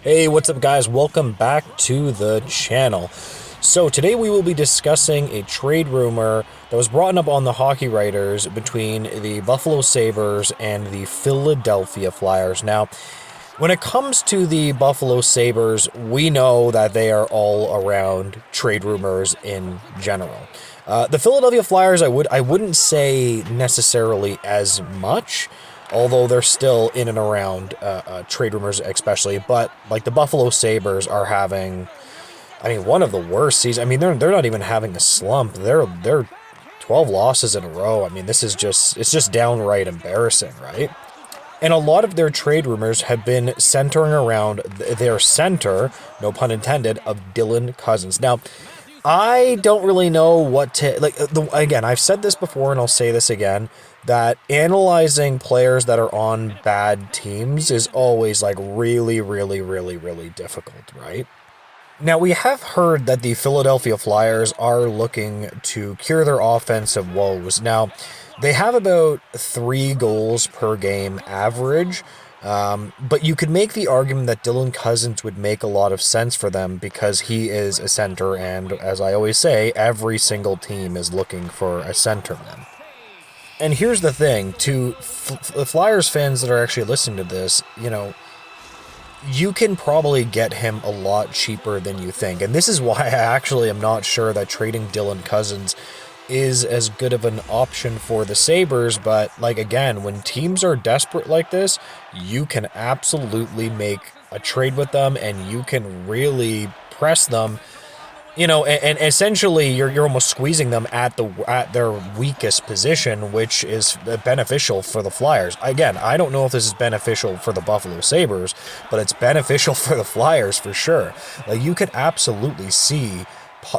Hey, what's up guys? Welcome back to the channel. So today we will be discussing a trade rumor that was brought up on the Hockey Writers between the Buffalo Sabres and the Philadelphia Flyers. Now, when it comes to the Buffalo Sabres, we know that they are all around trade rumors in general. The Philadelphia Flyers, I wouldn't say necessarily as much, although they're still in and around trade rumors especially. But like the Buffalo Sabres are having, one of the worst seasons. They're not even having a slump. They're 12 losses in a row. It's just downright embarrassing, right? And a lot of their trade rumors have been centering around their center, no pun intended, of Dylan Cozens. Now, I don't really know what to, again, I've said this before and I'll say this again, that analyzing players that are on bad teams is always really, really, really, really difficult, right? Now, we have heard that the Philadelphia Flyers are looking to cure their offensive woes. Now, they have about 3 goals per game average, but you could make the argument that Dylan Cozens would make a lot of sense for them because he is a center, and as I always say, every single team is looking for a centerman. And here's the thing, to Flyers fans that are actually listening to this, you can probably get him a lot cheaper than you think. And this is why I actually am not sure that trading Dylan Cozens is as good of an option for the Sabres. But again, when teams are desperate like this, you can absolutely make a trade with them and you can really press them. And essentially you're almost squeezing them at their weakest position, which is beneficial for the Flyers. Again, I don't know if this is beneficial for the Buffalo Sabres, but it's beneficial for the Flyers for sure. You could absolutely see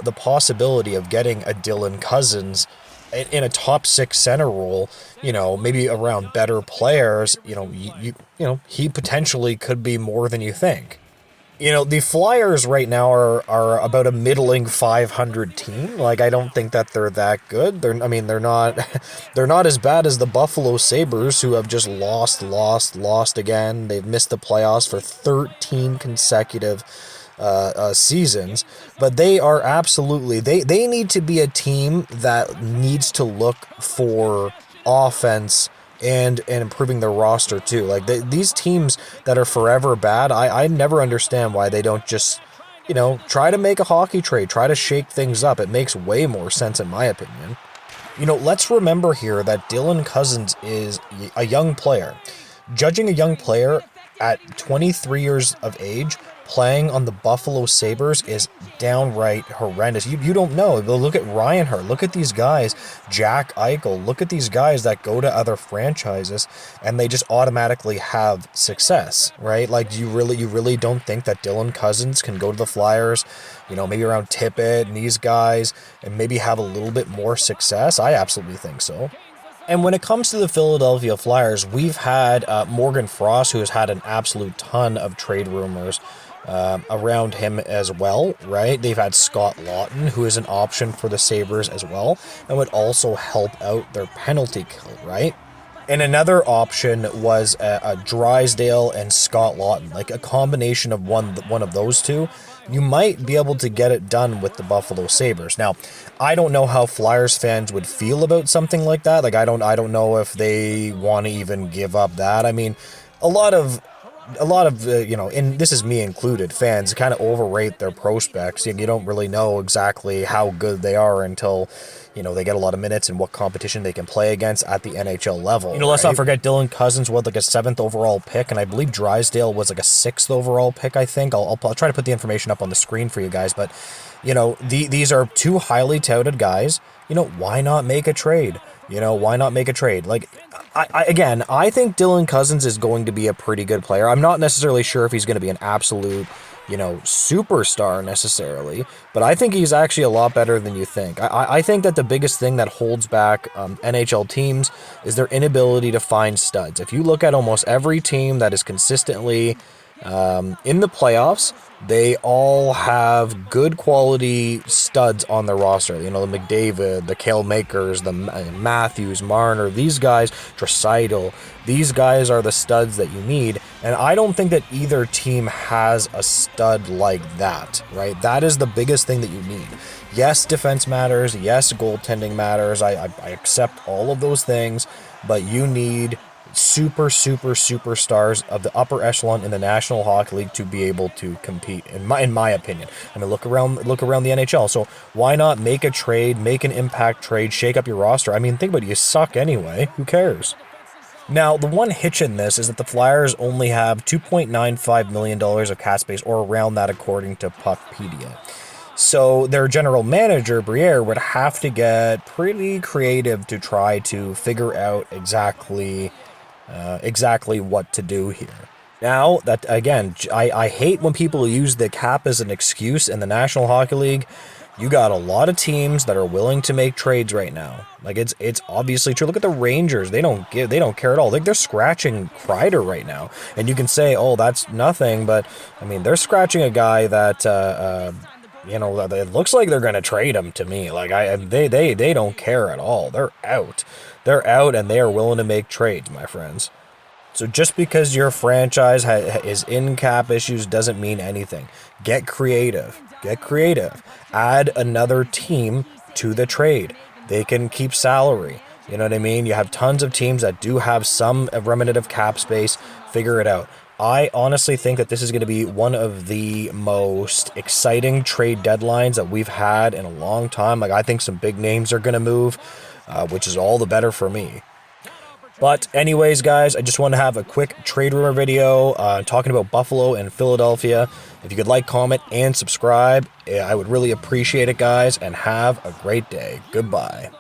the possibility of getting a Dylan Cozens in a top 6 center role, maybe around better players. He potentially could be more than you think. The Flyers right now are about a middling 500 team. I don't think that they're that good. They're not as bad as the Buffalo Sabres, who have just lost again. They've missed the playoffs for 13 consecutive seasons. But they are absolutely, they need to be a team that needs to look for offense and improving their roster too. These teams that are forever bad, I never understand why they don't just, try to make a hockey trade, try to shake things up. It makes way more sense in my opinion. Let's remember here that Dylan Cozens is a young player. Judging a young player at 23 years of age playing on the Buffalo Sabres is downright horrendous. You don't know. Look at Reinhart. Look at these guys. Jack Eichel. Look at these guys that go to other franchises and they just automatically have success, right? You really don't think that Dylan Cozens can go to the Flyers, maybe around Tippett and these guys and maybe have a little bit more success? I absolutely think so. And when it comes to the Philadelphia Flyers, we've had Morgan Frost, who has had an absolute ton of trade rumors around him as well, right? They've had Scott Laughton, who is an option for the Sabres as well, and would also help out their penalty kill, right? And another option was a Drysdale and Scott Laughton, a combination of one of those two. You might be able to get it done with the Buffalo Sabres. Now, I don't know how Flyers fans would feel about something like that. I don't know if they want to even give up that. A lot of and this is me included, fans kind of overrate their prospects. You don't really know exactly how good they are until, they get a lot of minutes and what competition they can play against at the NHL level. Let's not forget Dylan Cozens was a 7th overall pick, and I believe Drysdale was a 6th overall pick, I think. I'll try to put the information up on the screen for you guys, but, these are 2 highly touted guys. Why not make a trade? Why not make a trade? I think Dylan Cozens is going to be a pretty good player. I'm not necessarily sure if he's going to be an absolute, superstar necessarily, but I think he's actually a lot better than you think. I think that the biggest thing that holds back NHL teams is their inability to find studs. If you look at almost every team that is consistently, In the playoffs, they all have good quality studs on their roster. You know, the McDavid, the Kale Makers, the Matthews, Marner, these guys, Draisaitl, these guys are the studs that you need. And I don't think that either team has a stud like that, right? That is the biggest thing that you need. Yes, defense matters. Yes, goaltending matters. I accept all of those things, but you need superstars of the upper echelon in the National Hockey League to be able to compete. In my opinion, I mean, look around the NHL. So why not make a trade, make an impact trade, shake up your roster? I mean, think about it. You suck anyway. Who cares? Now, the one hitch in this is that the Flyers only have $2.95 million of cap space, or around that, according to Puckpedia. So their general manager, Briere, would have to get pretty creative to try to figure out exactly what to do here. Now, that again, I hate when people use the cap as an excuse in the National Hockey League. You got a lot of teams that are willing to make trades right now. Like, it's obviously true. Look at the Rangers. They don't care at all. They're scratching Kreider right now. And you can say, oh, that's nothing, but I mean, they're scratching a guy that it looks like they're going to trade him to me. Like, they don't care at all. They're out. They're out, and they are willing to make trades, my friends. So just because your franchise is in cap issues doesn't mean anything. Get creative. Add another team to the trade. They can keep salary. You know what I mean? You have tons of teams that do have some remnant of cap space. Figure it out. I honestly think that this is going to be one of the most exciting trade deadlines that we've had in a long time. Like, I think some big names are going to move, which is all the better for me. But anyways, guys, I just want to have a quick trade rumor video talking about Buffalo and Philadelphia. If you could like, comment, and subscribe, I would really appreciate it, guys, and have a great day. Goodbye.